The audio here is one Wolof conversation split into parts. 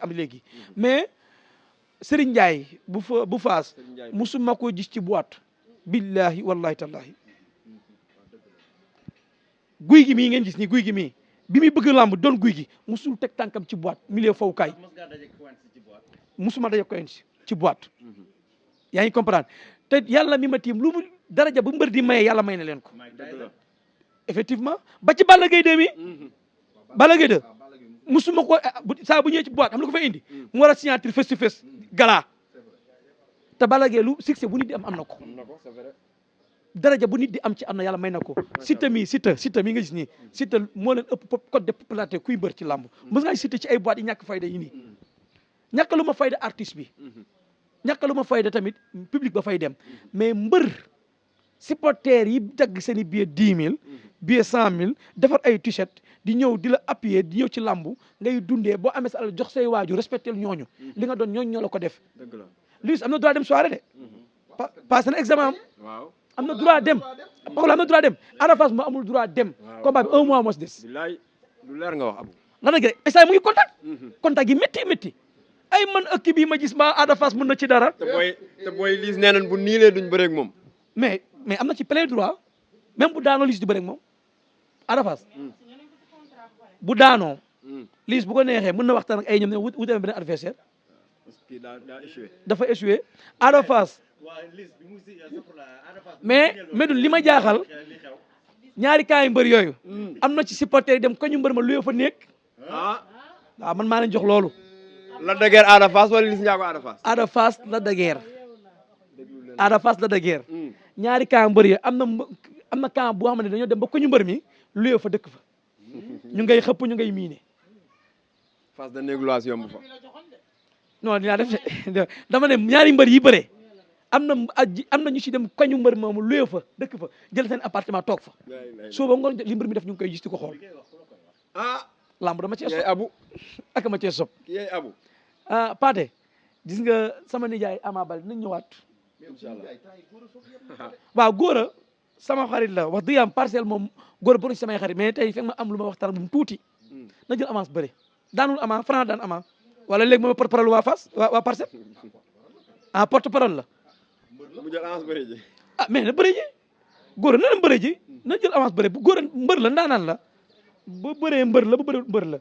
am léegi mais Serigne Ndiaye bu faas musuma ko gis ci boîte billahi wallahi tallahi guy gi mii ngeen gis ni guy gi mii bi muy bëgg làmb doon guy gi musul teg tànkam ci boîte milieu fowukaay musuma daje ko ci boîte yaa ngi comprendre te yàlla mi ma tiim lu mu daraja bu mbër di maye yàlla may na leen ko effectivement ba ci Balla Gaye 2 mi Balla Gaye 2 musuma ko saa bu ñëwee ci boîte am lu ko fay indi mu war a signature face to face gala te Balla Gaye lu succès bu nit di am na ko daraja bu nit di am ci am na yàlla may na ko Siteu mi nga gis nii Siteu moo leen ëpp code de popularité kuy mbër ci làmb mës ngaa Siteu ci ay boîte yi ñàkk fayda yi nii ñàkkalu ma fayda artiste bi ñàkkalu ma fayda tamit public ba fay dem mais mbër supporters yi dagg seen i billet 10 000 billet 100 000 defar ay t-shirt di ñëw di la appuyer di ñëw ci làmb ngay dundee boo amee sa alal jox say waaju respecté ñooñu li nga doon ñooñu ñoo la ko def Luis am na droit dem soirée de passé na examen am na droit dem waxula am na droit dem Ada Fass moo amul droit dem combat bi 1 mois moo si des bilaay lu leer nga wax Abou la nag rek instant mu ngi contact yi métti ay man ëkk bii ma gis ma Ada Fass mën na ci dara te booy Liss nee nañ bu niilee duñ bëreeg moom mais am na ci plein droit même bu daanoo Liss du bëreeg moom Ada Fass bu daanoo Liss bu ko neexee mën na waxtaan ak ay ñoom ne wutal beneen adversaire dafa échoué Ada Fass mais Médoune li ma jaaxal ñaari cas yu mbër yooyu am na ci supporter yi dem ko ñu mbër ma luyoo fa nekk waaw man maa leen jox loolu Lac de Guiers Ada Fass wala Liss Ndiago Ada Fass Ada Fass Lac de Guiers Ada Fass Lac de Guiers ñaari cas mbër yi am na cas boo xam ne dañoo dem ba ko ñu mbër mi luyoo fa dëkk fa ñu ngay xëpp ñu ngay miine Fass da négociation yomb fa non dinaa def dama ne ñaari mbër yi bëre am na ñu ci dem koñu mbër moomu luye fa dëkk fa jël seen appartement toog fa soo ba ngoon li mbër mi def ñu ngi koy gis di ko xool lamb dama cee sob Abu ak ma cee sob yaay Abu Pathé gis nga sama nijaay Ama Baldé dinañ ñëwaat waaw góor a sama xarit la wax dëgg yàlla parcelle moom góor a bëri samay xarit mais tey fekk ma am lu ma waxtaan bu mu tuuti na jël avance bëri daanul Ama Franc daan Ama wala léegi moom porte parole waa Fass waa parcelle porte parole la mu jël avance bëri ji mais na bëri ji góor a na dem bëri ji na jël avance bëri bu góor a mbër la ndaanaan la ba bëree mbër la ba bëree mbër la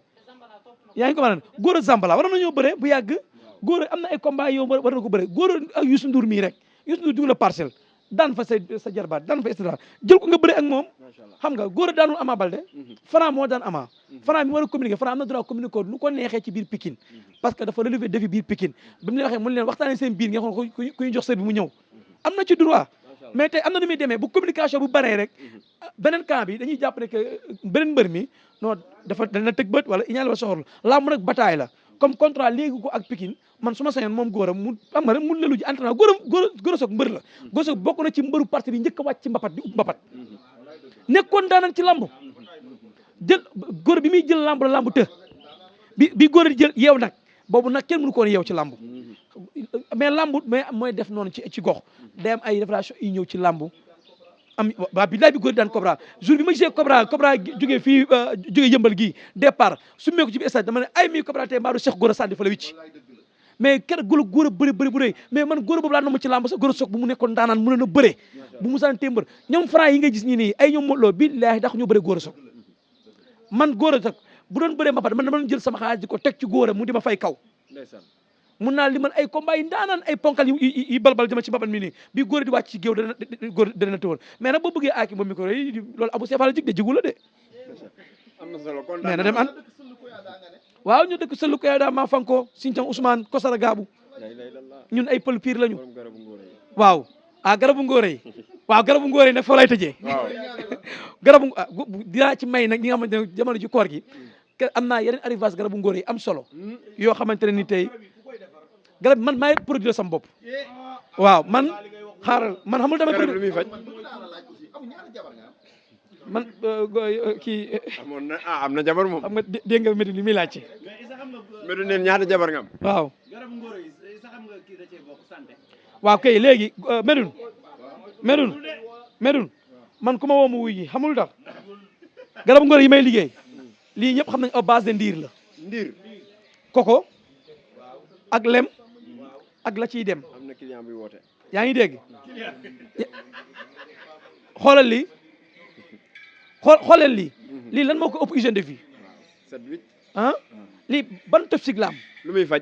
yaa ngi ko maanaam góor a Zambala war na ñoo bëree bu yàgg góor a am na ay combat yow war na ko bëree góor a ak Youssou Ndour mii rek Youssou Ndour dugg la parcelle daan fa sa jarbaat daan fa istidra jël ko nga bëree ak moom xam nga góor a daanul Ama Baldé Franc moo daan Ama Franc mi war a communiquer Franc am na droit communiquer nu ko neexee ci biir Pikine parce que dafa relever défi biir Pikine bi mu leen waxee mu leen waxtaanee seen biir nga xool ku ñu jox sër bi mu ñëw am na ci droit mais tey am na nu muy demee bu communication bu baree rek beneen camp bi dañuy jàpp ne que beneen mbër mi non dafa dana tëg bët wala iñaal ba soxorlu làmb nag bataille la comme contrat léegi ko ak Pikine man su ma sañoon moom góor a mu am nga rek mun lelu ji entraînement góor a soog mbër la góor a soog bokk na ci mbëru parti bi njëkk a wàcc ci mbapat di ub mbapat nekkoon daanan ci lamb jël góor bi muy jël lamb la lamb të bi góor a di jël yeew nag boobu nag kenn mënu ko woon yeew ci lamb mais lamb mais mooy def noonu ci gox day am ay révélation yi ñëw ci lamb am waa bilaay bi góor daan Cobra jour bi ma gisee Cobra jógee fii jógee yëmbal gii départ su meeku ci biir stade dama ne ay mii Cobra tey mbaaru Cheikh góor a sànni fa la wicc mais keroog góor a bëri bu rëy mais man góor boobu laa nama ci lamb sax góor a soog bu mu nekkoon daanaan mën na bëre bu mu saan témbër ñoom Franc yi ngay gis ñii nii ay ñoom Modou Lo billaahi dax ñu bëre góor a soog man góor a soog bu doon bëree mbapat man dama doon jël sama xaalis di ko teg ci góor a mu di ma fay kaw mun naa li man ay combat yi ndaanaan ay ponkal yi balbal dama ci mbapat mi nii bi góor di wàcc ci géew dana tëwal mais nag boo bëggee aaki moom micro yi loolu Abou Sefa la jig de jigu la de am na solo kon mais na dem an waaw ñu dëkk sëllu ko daa maa fanko Sinthiang Ousmane Kosara Gaabu ñun ay pël pire lañu waaw garabu ngóore yi waaw garabu ngóore yi nag foo lay tëjee garabu dinaa ci may nag ñi nga xamante ne jamono ji koor gi am naa yeneen arrivage garabu ngóore yi am solo yoo xamante ne ni tey garab man maay produire sama bopp waaw man xaaral man xamul damay produire lu muy faj man kii amoon na am na jabar moom xam nga dégg nga Médoune li muy laajte Médoune neen ñaata jabar nga am waaw waaw kay léegi Médoune man ku ma woo ma wuy yi xamul tax garabu ngóor yi may liggéey lii ñëpp xam nañ à base de ndiir la ndiir koko ak lem ak la ciy dem am na client buy woote. yaa ngi dégg xoolal lii xoolal lii lan moo ko ëpp hygiène de vie 7-8 ah lii ban toxique la am lu muy faj.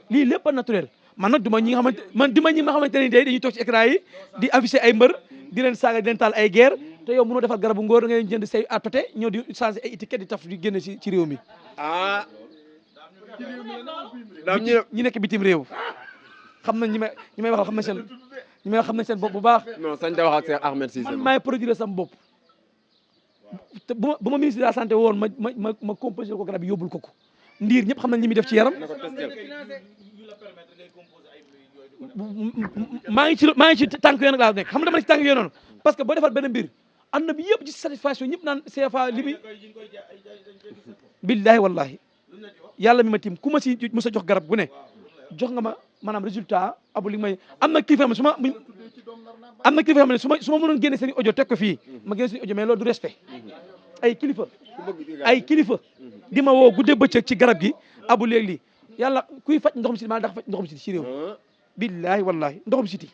lii lépp a naturel man nag duma ñi nga xamante man dima ñi nga xamante ne day dañuy toog ci écran yi di affiché ay mbër di leen saaga di leen taal ay guerre te yow mënoo defar garabu ngóor da ngay jënd say atoté ñëw di changer ay étiquette di taf di génne ci réew mi ah. daam ñu ñi nekk bitim réew xam nañ ñi may waxal xam nañ seen ñi may xam nañ seen bopp bu baax non sañ ta wax ak Cheikh Ahmed Cissé. man maay produire sama bopp te bu ma ministre de la santé woon ma composé ko garab yi yóbbul ko ndiir ñëpp xam nañ li muy def ci yaram na ko testel. maa ngi ci tànk yooyu nag laa nekk xam nga dama ne ci tànk yooyu noonu parce que boo defal benn mbir àdduna bi yëpp ci satisfaction ñëpp naan CFA li muy billahi wallahi yàlla mi ma tiim ku ma si mos a jox garab gu ne jox nga ma maanaam résultat abu li may am na kilifa xam ne am na kilifa xam ne su ma mënoon génne seen audio teg ko fii ma génne seen audio mais loolu du respect ay kilifa di ma woo guddee bëccëg ci garab gi abu léegi lii yàlla kuy faj ndoxum siti maa dax faj ndoxum siti ci réew billahi wallahi ndoxum siti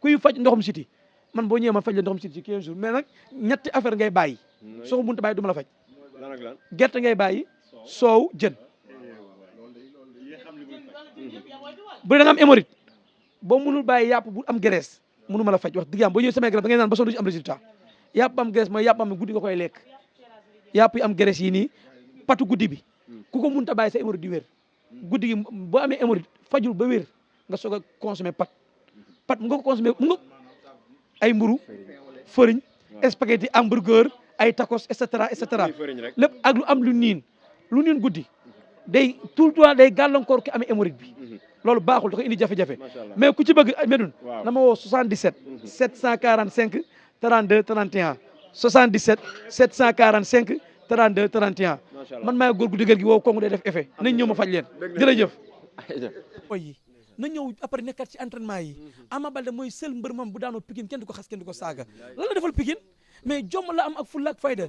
kuy faj ndoxum siti man boo ñëwee ma faj la ndoxum siti ci 15 jours mais nag ñetti affaire ngay bàyyi soo ko mënta bàyyi du ma la faj gerte ngay bàyyi soow jën bu da nga am hémorroïde boo mënul bàyyi yàpp bu am graisse mënu ma la faj wax dëgg yàlla boo ñëwee samay garab da ngay naan ba soo du ci am résultat yàpp bu am graisse mooy yàpp am guddi nga koy lekk yàpp yi am graisse yi nii patu guddi bi ku ko mënta bàyyi sa hémorroïde di wér guddi gi boo amee hémorroïde fajul ba wér nga soog a consommer pat mu nga ko consommer mu nga ay mburu fëriñ spaghetti hamburger ay tacos et cetera lépp ak lu am lu niin guddi day tout le temps day gàllankoor ki amee hémorroïde bi loolu baaxul da koy indi jafe-jafe mais ku ci bëgg Medoune na ma woo 77 745 32 31 77 745 32 31 man maay góor gu dëgër gi woo kongu day def effet nañ ñëw ma faj leen jërëjëf yi na ñëw après nekkat ci entraînement yi Ama Baldé mooy seul mbër mam bu daanoo Pikine kenn du ko xas kenn du ko saaga lan la defal Pikine mais jom la am ak fulla ak fayda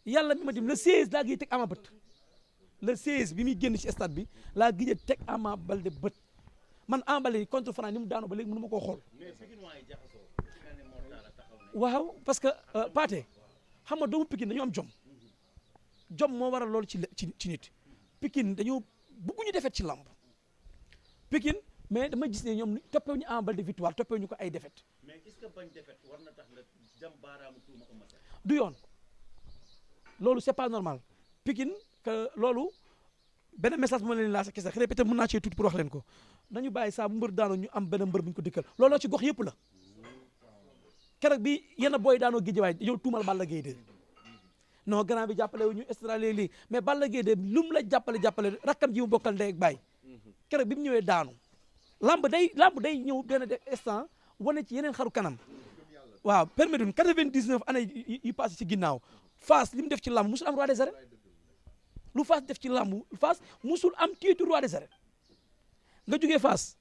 yàlla mi ma dim le 16 laa gi teg Ama bët le 16 bi muy génn ci stade bi laa gëj a teg Ama Baldé bët man Ama Baldé contre Franc ni mu daanoo ba léegi mënu ma koo xool waaw parce que Pathé xam nga doomu Pikine dañoo am jom moo waral loolu ci nit Pikine dañoo bëgguñu defet ci lamb Pikine mais dama gis ne ñoom toppee ñu Ama Baldé victoire toppee ñu ko ay défaite mais est-ce que bañ défaite war na tax nga jam baaraamu tuuma ko masal du yoon loolu c'est pas normal Pikine que loolu benn message bu ma leen laa sa kese xëy peut-être mën naa cee tuuti pour wax leen ko nañu bàyyi saa bu mbër daanoo ñu am benn mbër bu ñu ko dëkkal looloo ci gox yëpp la keroog bi yenn booy daanoo géejewaay yow tuumal Balla Gaye 2 non grand bi jàppale wu ñu extra lii mais Balla Gaye 2 lu mu la jàppale rakkam ji mu bokkal ndey ak baay keroog bi mu ñëwee daanu lamb day ñëw benn instant wane ci yeneen xaru kanam waaw permettre 99 années yi passé ci ginnaaw Fass li mu def ci lamb musul am roi des arènes lu Fass def ci lamb Fass musul am titre roi des arènes nga jógee Fass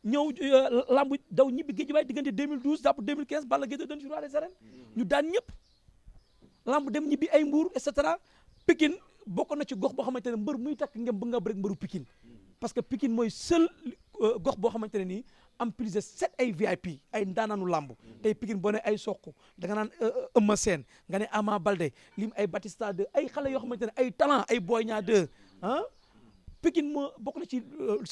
ñëw lamb daw ñibbi Guédiawaye diggante 2012 jàpp 2015 Balla Gaye doon ci roi des arènes ñu daan ñëpp lamb dem ñibbi ay Mbour et cetera Pikine bokk na ci gox boo xamante ne mbër muy takk ngem bëgg nga bëri mbëru Pikine parce que Pikine mooy seul gox boo xamante ne nii am plus de 7 ay VIP ay ndaanaanu lamb tey Pikine boo ne ay Sokh da nga naan Eumeu Sène nga ne Ama Baldé lim ay Batista 2 ay xale yoo xamante ne ay talent ay Boy Niang 2 ah Pikine moo bokk na ci